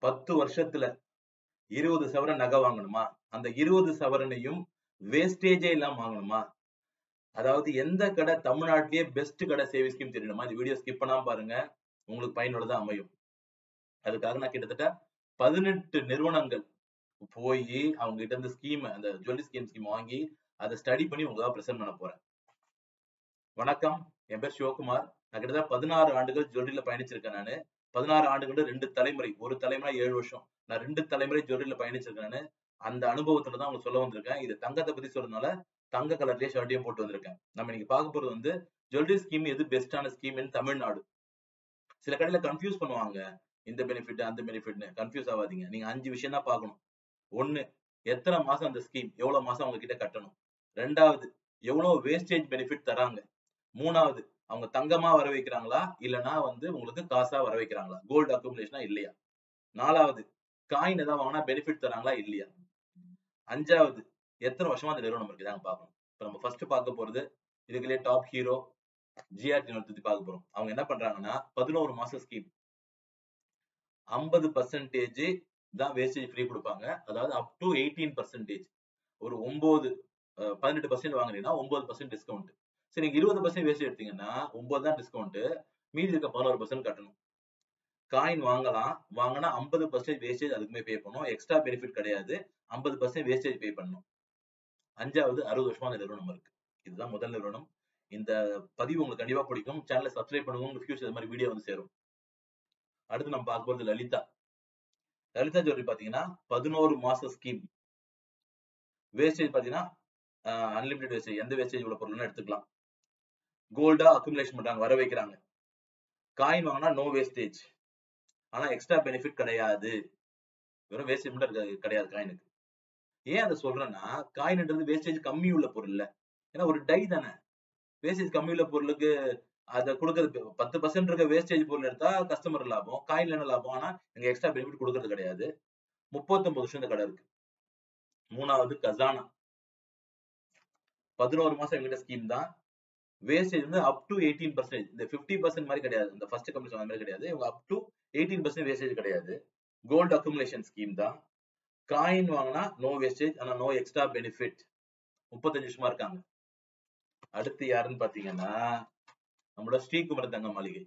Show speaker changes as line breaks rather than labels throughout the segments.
10 வருஷத்துல 20 சவரன் நகை வாங்கணுமா? அந்த 20 சவரனையும் வேஸ்டேஜே இல்லாம வாங்கணுமா? அதாவது எந்த கடை தமிழ்நாட்டிலேயே பெஸ்ட் கடை சேவிங் ஸ்கீம் தெரியணுமா? இந்த வீடியோ ஸ்கிப் பண்ணாம பாருங்க, உங்களுக்கு பயனுள்ளதா அமையும். அதுக்காக நான் கிட்டத்தட்ட 18 நிறுவனங்கள் போய் அவங்க கிட்ட இருந்து ஸ்கீம், அந்த ஜுவல்லரி ஸ்கீம் வாங்கி அதை ஸ்டடி பண்ணி உங்களால பிரசன்ட் பண்ண போறேன். வணக்கம், என் பேர் சிவகுமார். நான் கிட்டத்தட்ட 16 ஆண்டுகள் ஜுவல்லரியில பயணிச்சிருக்கேன். நானு 16 ஆண்டுகள் 2 தலைமுறை, ஒரு தலைமுறை 7 வருஷம், நான் 2 தலைமுறை ஜுவல்லரியில பயணிச்சிருக்கேன். நானு அந்த அனுபவத்துல தான் உங்களுக்கு சொல்ல வந்திருக்கேன். இது தங்கத்தை பத்தி சொல்றதுனால தங்க கலர்லயே ஷர்ட்டையும் போட்டு வந்திருக்கேன். நம்ம இன்னைக்கு பார்க்க போறது வந்து ஜுவல்லரி ஸ்கீம் எது பெஸ்டான ஸ்கீம் இன் தமிழ்நாடு. சில கடையில கன்ஃபியூஸ் பண்ணுவாங்க, இந்த பெனிஃபிட் அந்த பெனிஃபிட்னு. கன்ஃபியூஸ் ஆகாதீங்க. நீங்க 5 விஷயம் தான் பார்க்கணும். 1, எத்தனை மாசம் அந்த ஸ்கீம், எவ்வளவு மாசம் அவங்க கிட்ட கட்டணும். 2வது, எவ்வளவு வேஸ்டேஜ் பெனிஃபிட் தராங்க. 3வது, அவங்க தங்கமா வர வைக்கிறாங்களா இல்லனா வந்து உங்களுக்கு காசா வர வைக்கிறாங்களா, கோல்டு அக்குமுலேஷனா இல்லையா. 4வது, காயின் ஏதாவது வாங்கினா பெனிஃபிட் தராங்களா இல்லையா. 5வது, எத்தனை வருஷமா அந்த நிறுவனம் இருக்கு இதாங்க பார்க்கணும். இப்ப நம்ம ஃபர்ஸ்ட் பார்க்க போறது இதுக்குள்ளே டாப் ஹீரோ ஜிஆர்டி நிறுவனத்தை பார்க்க போறோம். அவங்க என்ன பண்றாங்கன்னா 11 மாசம் ஸ்கீம், 50% தான் வேஸ்டேஜ் ஃப்ரீ கொடுப்பாங்க. அதாவது அப் டு 18%. ஒரு 18% வாங்குறீங்கன்னா 9% டிஸ்கவுண்ட். சரி, நீங்க 20% வேஸ்டேஜ் எடுத்தீங்கன்னா 9 தான் டிஸ்கவுண்ட், மீதி இருக்க 11% கட்டணும். காயின் வாங்கலாம், வாங்கினா 50% வேஸ்டேஜ் அதுக்குமே பே பண்ணணும். எக்ஸ்ட்ரா பெனிஃபிட் கிடையாது. 50% வேஸ்டேஜ் பே பண்ணணும். 5வது, 60 வருஷமா அந்த நிறுவனம் இருக்கு. இதுதான் முதல் நிறுவனம். இந்த பதிவு உங்களுக்கு கண்டிப்பா பிடிக்கும். சேனலை சப்ஸ்கிரைப் பண்ணுங்க, உங்களுக்கு ஃபியூச்சர் இந்த மாதிரி வீடியோ வந்து சேரும். அடுத்து நம்ம பார்க்க போறது லலிதா. லலிதா ஜுவல்லரி பாத்தீங்கன்னா 11 மாசம் ஸ்கீம். வேஸ்டேஜ் பாத்தீங்கன்னா அன்லிமிடெட் வேஸ்டேஜ், எந்த வேஸ்டேஜ் உள்ள பொருள்னா எடுத்துக்கலாம். கோல்டா அக்குமுலேஷன் பண்றாங்க, வர வைக்கிறாங்க. காயின் வாங்கினா நோ வேஸ்டேஜ், ஆனா எக்ஸ்ட்ரா பெனிஃபிட் கிடையாது. வெறும் வேஸ்டேஜ் மட்டும் கிடையாது காயினுக்கு. ஏன் அதை சொல்றேன்னா, காயின்ன்றது வேஸ்டேஜ் கம்மி உள்ள பொருள் இல்ல. ஏன்னா ஒரு டை தானே. வேஸ்டேஜ் கம்மி உள்ள பொருளுக்கு அதை கொடுக்கறது 10% இருக்க வேஸ்டேஜ் பொருள் எடுத்தா கஸ்டமர் லாபம், காயின்ல என்ன லாபம். ஆனா இங்க எக்ஸ்ட்ரா பெனிஃபிட் கொடுக்கறது கிடையாது. 39 வருஷம் இந்த கடை இருக்கு. 3வது, கசானா. 11 மாசம் எங்கிட்ட ஸ்கீம் தான். வேஸ்டேஜ் வந்து அப் டு 18%. இந்த 50% மாதிரி கிடையாது. இந்த ஃபர்ஸ்ட் கம்பெனி சொன்ன மாதிரி கிடையாது. இவங்க அப் டு 18% வேஸ்டேஜ் கிடையாது. கோல்டு அக்குமுலேஷன் ஸ்கீம் தான். காயின் வாங்கினா நோ வேஸ்டேஜ், ஆனா நோ எக்ஸ்ட்ரா பெனிஃபிட். 35 வருஷமா இருக்காங்க. அடுத்து யாருன்னு பாத்தீங்கன்னா நம்மளோட ஸ்ரீகுமரன் தங்க மாளிகை.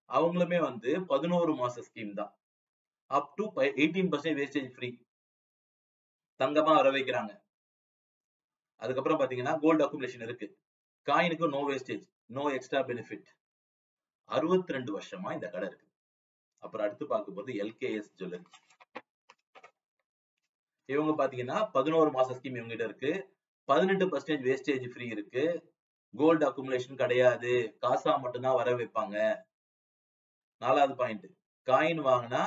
அவங்களுமே வந்து 11 மாச ஸ்கீம் தான். அப் டு 18% வேஸ்டேஜ் ஃப்ரீ, தங்கமா வர வைக்கிறாங்க. அதுக்கப்புறம் பாத்தீங்கன்னா கோல்டு அக்குமுலேஷன் இருக்கு. காயினுக்கு no wastage, no extra benefit. 62 வருஷமா இந்த கடை இருக்கு. அப்புறம் அடுத்து பார்க்க போறது எல்கேஎஸ் ஜுவல்லரி. இவங்க பாத்தீங்கன்னா 11 மாச ஸ்கீம் இவங்க கிட்ட இருக்கு. 18% வேஸ்டேஜ் ஃப்ரீ இருக்கு. கோல்டு அக்குமுலேஷன் கிடையாது, காசா மட்டும்தான் வர வைப்பாங்க. 4வது பாயிண்ட், காயின் வாங்கினா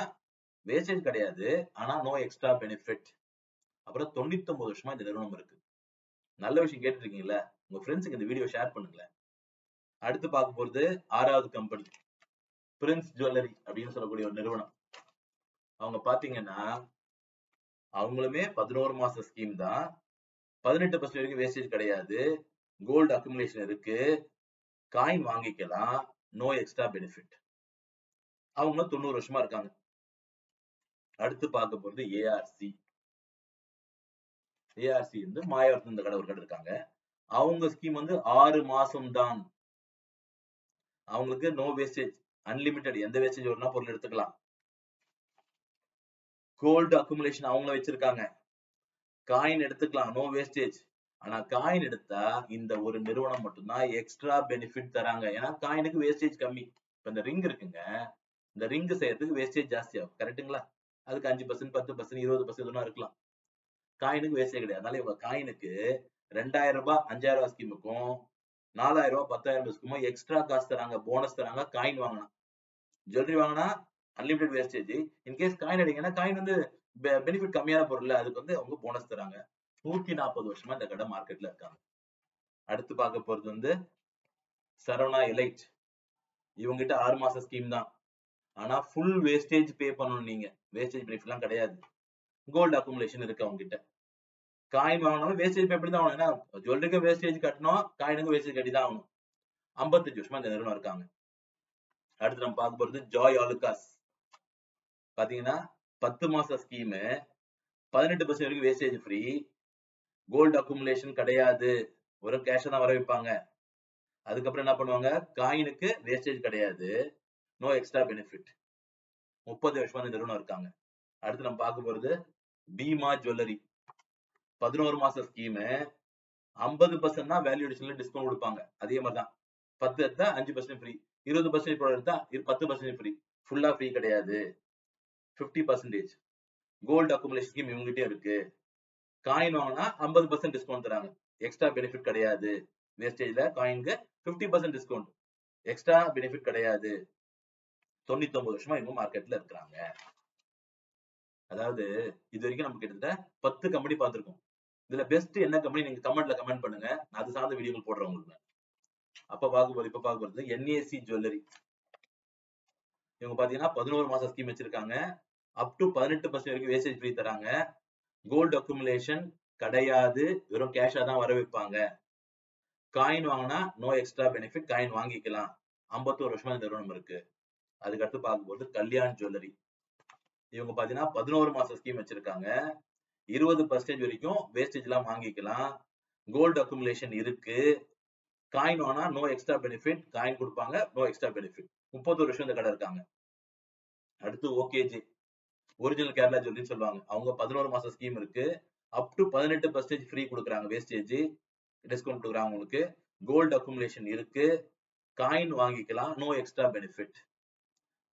வேஸ்டேஜ் கிடையாது, ஆனா நோ எக்ஸ்ட்ரா பெனிஃபிட். அப்புறம் 99 வருஷமா இந்த நிறுவனம் இருக்கு. நல்ல விஷயம் கேட்டு இருக்கீங்களா, உங்க ஃப்ரெண்ட்ஸுக்கு இந்த வீடியோ ஷேர் பண்ணுங்களேன். அடுத்து பார்க்க போறது 6வது கம்பெனி, பிரின்ஸ் ஜுவல்லரி அப்படின்னு சொல்லக்கூடிய ஒரு நிறுவனம். அவங்க பாத்தீங்கன்னா அவங்களுமே 11 மாச ஸ்கீம் தான். 18% வரைக்கும் வேஸ்டேஜ் கிடையாது. கோல்டு அக்குமுலேஷன் இருக்கு. காயின் வாங்கிக்கலாம், நோ எக்ஸ்ட்ரா பெனிஃபிட். அவங்களும் 90 வருஷமா இருக்காங்க. அடுத்து பார்க்க போறது ஏஆர்சி. ஏஆர்சி வந்து மாயவரத்துல இந்த கடை ஒரு கடை இருக்காங்க. அவங்க ஸ்கீம் வந்து 6 மாசம் தான். அவங்களுக்கு நோ வேஸ்டேஜ், அன்லிமிட்டெட், எந்த வேஸ்டேஜ் வரும்னா பொருள் எடுத்துக்கலாம். கோல்டு அக்குமுலேஷன் அவங்கள வச்சிருக்காங்க. காயின் எடுத்துக்கலாம், நோ வேஸ்டேஜ். ஆனா காயின் எடுத்தா இந்த ஒரு நிறுவனம் மட்டும்தான் எக்ஸ்ட்ரா பெனிஃபிட் தராங்க. ஏன்னா காயினுக்கு வேஸ்டேஜ் கம்மி. இப்ப இந்த ரிங் இருக்குங்க, இந்த ரிங் செய்யறதுக்கு வேஸ்டேஜ் ஜாஸ்தி ஆகும், கரெக்ட்டுங்களா. அதுக்கு 5%, 10%, 20% இருக்கலாம். காயினுக்கு வேஸ்டேஜ் கிடையாது. அதனால இவங்க காயினுக்கு 2000 ரூபாய் 5000 ரூபாய் ஸ்கீமுக்கும் 4000 ரூபாய் 10,000 ஸ்கீமும் எக்ஸ்ட்ரா காசு தராங்க, போனஸ் தராங்க. காயின் வாங்கினா, ஜுவல்லரி வாங்கினா அன்லிமிடெட் வேஸ்டேஜ். இன்கேஸ் காயின் எடுங்கன்னா காயின் வந்து பெனிஃபிட் கம்மியான பொருள், அதுக்கு வந்து அவங்க போனஸ் தராங்க. 140 வருஷமா இந்த கடை மார்க்கெட்ல இருக்காங்க. அடுத்து பார்க்க போறது வந்து சரவணா எலைட். இவங்க கிட்ட 6 மாச ஸ்கீம் தான். ஆனா ஃபுல் வேஸ்டேஜ் பே பண்ணணும் நீங்க. வேஸ்டேஜ் பெனிஃபிட் எல்லாம் கிடையாது. கோல்டு அக்குமுலேஷன் இருக்கு அவங்க கிட்ட. காயின் வாங்கினாலும் வேஸ்டேஜ் பே பண்ணி தான் ஆகணும். ஏன்னா ஜுவல்லரிக்கு வேஸ்டேஜ் கட்டணும், காயினுக்கு வேஸ்டேஜ் கட்டி தான் ஆகணும். 55 வருஷமா இந்த நிறுவனம் இருக்காங்க. அடுத்து நம்ம பார்க்க போறது ஜாய் ஆலுகாஸ். பாத்தீங்கன்னா 10 மாச ஸ்கீம் 18% வரைக்கும் வேஸ்டேஜ் ஃப்ரீ, கோல்டு அக்குமுலேஷன் கிடையாது, வெறும் கேஷ் தான் வர வைப்பாங்க. அதுக்கப்புறம் என்ன பண்ணுவாங்க, காயினுக்கு வேஸ்டேஜ் கிடையாது, நோ எக்ஸ்ட்ரா பெனிஃபிட். 30 வருஷமா இந்த நிறுவனம் இருக்காங்க. அடுத்து நம்ம பார்க்க போறது பீமா ஜுவல்லரி. 11 மாச ஸ்கீம் 50% தான் வேல்யூ அடிஷன்ல டிஸ்கவுண்ட் கொடுப்பாங்க. அதே மாதிரி தான் 10 எடுத்தா 5% ஃப்ரீ, 20% ப்ராடக்ட் எடுத்தா 10% ஃப்ரீ, ஃபுல்லா ஃப்ரீ கிடையாது. 50% கோல்டு அக்குமுலேஷன் ஸ்கீம் இவங்ககிட்டயும் இருக்கு. காயின் வாங்கினா 50% டிஸ்கவுண்ட் தராங்க, எக்ஸ்ட்ரா பெனிஃபிட் கிடையாது. வேஸ்டேஜ்ல காயினுக்கு 50% டிஸ்கவுண்ட், எக்ஸ்ட்ரா பெனிஃபிட் கிடையாது. 99 வருஷமா இவங்க மார்க்கெட்ல இருக்கிறாங்க. அதாவது இது வரைக்கும் நம்ம கிட்டத்தட்ட 10 கம்பெனி பார்த்திருக்கோம். இதுல பெஸ்ட் என்ன கம்பெனி நீங்க கமெண்ட்ல கமெண்ட் பண்ணுங்க, அது சார்ந்த வீடியோக்கள் போடுறேன் உங்களுக்கு. இப்ப பார்க்க போறது என்ஏசி ஜுவல்லரி. இவங்க பாத்தீங்கன்னா 11 மாசம் ஸ்கீம் வச்சிருக்காங்க, அப் டு 18% வரைக்கும் வேஸ்டேஜ் ஃப்ரீ தராங்க, கோல்டு அக்குமுலேஷன் கிடையாது, வெறும் கேஷா தான் வர வைப்பாங்க. காயின் வாங்கினா நோ எக்ஸ்ட்ரா பெனிஃபிட், காயின் வாங்கிக்கலாம். 51 வருஷமா இந்த நிறுவனம் இருக்கு. அதுக்கடுத்து பார்க்கும்போது கல்யாண் ஜுவல்லரி. இவங்க பாத்தீங்கன்னா 11 மாசம் ஸ்கீம் வச்சிருக்காங்க, 20% வரைக்கும் வேஸ்டேஜ் எல்லாம் வாங்கிக்கலாம், கோல்டு அக்குமுலேஷன் இருக்கு, காயின் வாங்கினா நோ எக்ஸ்ட்ரா பெனிஃபிட், காயின் கொடுப்பாங்க, நோ எக்ஸ்ட்ரா பெனிஃபிட். 31 வருஷம் இந்த கடை இருக்காங்க. அடுத்து ஓகேஜி ஒரிஜினல் கேரளா ஜுவல்லரின்னு சொல்லுவாங்க. அவங்க 11 மாசம் ஸ்கீம் இருக்கு, அப் டு 18% ஃப்ரீ கொடுக்குறாங்க, வேஸ்டேஜ் டிஸ்கவுண்ட் கொடுக்குறாங்க உங்களுக்கு, கோல்டு அக்குமுலேஷன் இருக்கு, காயின் வாங்கிக்கலாம், நோ எக்ஸ்ட்ரா பெனிஃபிட்.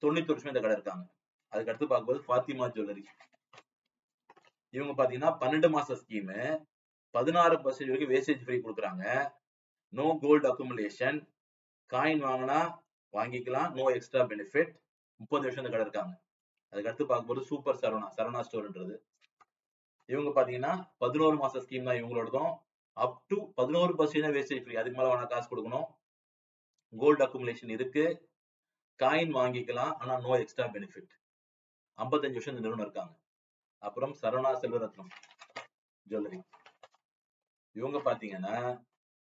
90 வருஷம் இந்த கடை இருக்காங்க. அதுக்கு அடுத்து பார்க்கும்போது ஃபாத்திமா ஜுவல்லரி. இவங்க பாத்தீங்கன்னா 12 மாச ஸ்கீம் 16% வரைக்கும் வேஸ்டேஜ் ஃப்ரீ கொடுக்குறாங்க, நோ கோல்டு அக்குமுலேஷன், காயின் வாங்கினா வாங்கிக்கலாம், நோ எக்ஸ்ட்ரா பெனிஃபிட். 30 வருஷம் இந்த கடை இருக்காங்க. அதுக்கு அடுத்து பார்க்கும்போது சூப்பர் சரவணா ஸ்டோர்ன்றது. இவங்க பாத்தீங்கன்னா 11 மாச ஸ்கீம் தான் இவங்களோடதும், அப் டு 11% வேஸ்டேஜ் ஃப்ரீ, அதுக்கு மேல வேணா காசு கொடுக்கணும், கோல்டு அக்குமுலேஷன் இருக்கு, காயின் வாங்கிக்கலாம், ஆனா நோ எக்ஸ்ட்ரா பெனிஃபிட். 55 வருஷம் இந்த நிறுவனம் இருக்காங்க. அப்புறம் சரவணா செல்வரத்னம் ஜுவல்லரி. இவங்க பாத்தீங்கன்னா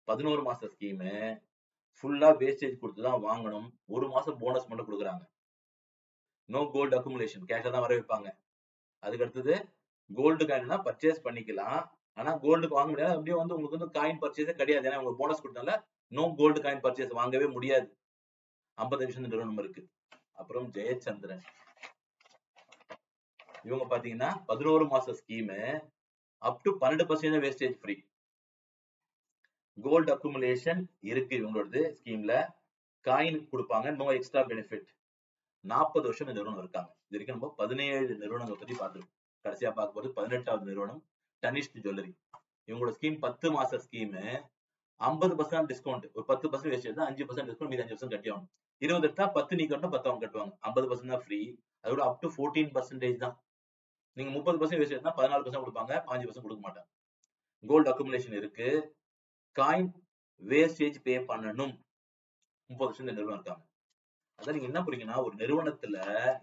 11 மாச ஸ்கீம் ஃபுல்லா வேஸ்டேஜ் கொடுத்துதான் வாங்கணும், ஒரு மாசம் போனஸ் மட்டும் கொடுக்குறாங்க, நோ கோல்டு அக்குமுலேஷன், கேஷா தான் வர வைப்பாங்க. அதுக்கு அடுத்தது கோல்டு காயின்னா பர்ச்சேஸ் பண்ணிக்கலாம், ஆனா கோல்டுக்கு வாங்க முடியாது, அப்படியே வந்து உங்களுக்கு வந்து காயின் பர்ச்சேஸே கிடையாது, ஏன்னா உங்களுக்கு போனஸ் கொடுத்தனால நோ கோல்டு காயின் பர்ச்சேஸ் வாங்கவே முடியாது. 55 நிறுவனம் இருக்கு. அப்புறம் ஜெயச்சந்திரன். இவங்க பாத்தீங்கன்னா 11 மாச scheme up to 12% wastage free, gold accumulation இருக்கு இவங்களோட ஸ்கீம்ல, காயின் கொடுப்பாங்க, நோ எக்ஸ்ட்ரா பெனிஃபிட். 40 வருஷம் இந்த நிறுவனம் இருக்காங்க. இது வரைக்கும் நம்ம 17 நிறுவனங்களை பத்தி பார்த்துருக்கோம். கடைசியா பார்க்கும்போது 18வது நிறுவனம் தனிஷ்க் ஜுவல்லரி. இவங்களோட ஸ்கீம் 10 மாச ஸ்கீம் 50% டிஸ்கவுண்ட், ஒரு 10% வேஸ்டேஜ் தான், 5% டிஸ்கவுண்ட், மீதி 5% கட்டி ஆகணும். 20 எடுத்தா 10 நீ கட்டணும், 10 அவங்க கட்டுவாங்க, 50% தான் ஃப்ரீ. அதோட அப் டு 14% தான். நீங்க 30% வேஸ்டேஜ் தான் 14% கொடுப்பாங்க, 5% கொடுக்க மாட்டாங்க. கோல்டு அக்குமுலேஷன் இருக்கு, காயின் வேஸ்டேஜ் பே பண்ணணும். 30 வருஷம் இந்த நிறுவனம் இருக்காங்க. அதான் நீங்க என்ன புரியுங்கன்னா, ஒரு நிறுவனத்துல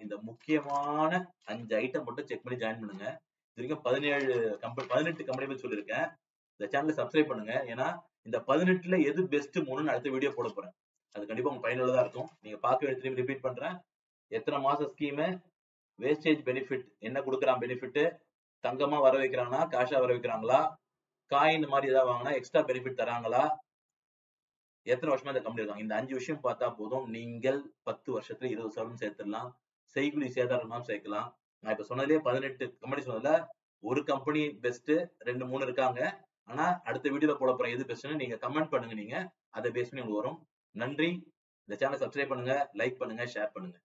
இந்த முக்கியமான 5 ஐட்டம் மட்டும் செக் பண்ணி ஜாயின் பண்ணுங்க. இது வரைக்கும் 18 கம்பெனி பத்தி சொல்லியிருக்கேன். இந்த சேனலை சப்ஸ்கிரைப் பண்ணுங்க, ஏன்னா இந்த 18ல எது பெஸ்ட் 3ன்னு அடுத்த வீடியோ போட போறேன். அது கண்டிப்பா உங்களுக்கு பயனுள்ளதா இருக்கும். நீங்க பார்க்க வேண்டிய ரிப்பீட் பண்றேன். எத்தனை மாச ஸ்கீம், வேஸ்டேஜ் பெனிஃபிட் என்ன கொடுக்குறான், பெனிஃபிட் தங்கமா வர வைக்கிறாங்கன்னா கேஷா வர வைக்கிறாங்களா, காயின் மாதிரி ஏதாவது வாங்கினா எக்ஸ்ட்ரா பெனிஃபிட் தராங்களா, எத்தனை வருஷமா இந்த கம்பெனி இருக்காங்க, இந்த 5 விஷயம் பார்த்தா போதும், நீங்கள் 10 வருஷத்துல 20% சேர்த்துடலாம், செய்குலி சேதாரம் சேர்க்கலாம். நான் இப்ப சொன்னதுலயே 18 கம்பெனி சொன்னதுல ஒரு கம்பெனி பெஸ்ட், 2 3 இருக்காங்க. ஆனா அடுத்த வீடியோல போட போறேன் எது பெஸ்ட்னு, நீங்க கமெண்ட் பண்ணுங்க, நீங்க அதை பேஸ் பண்ணி உங்களுக்கு வரும். நன்றி. இந்த சேனலை சப்ஸ்கிரைப் பண்ணுங்க, லைக் பண்ணுங்க, ஷேர் பண்ணுங்க.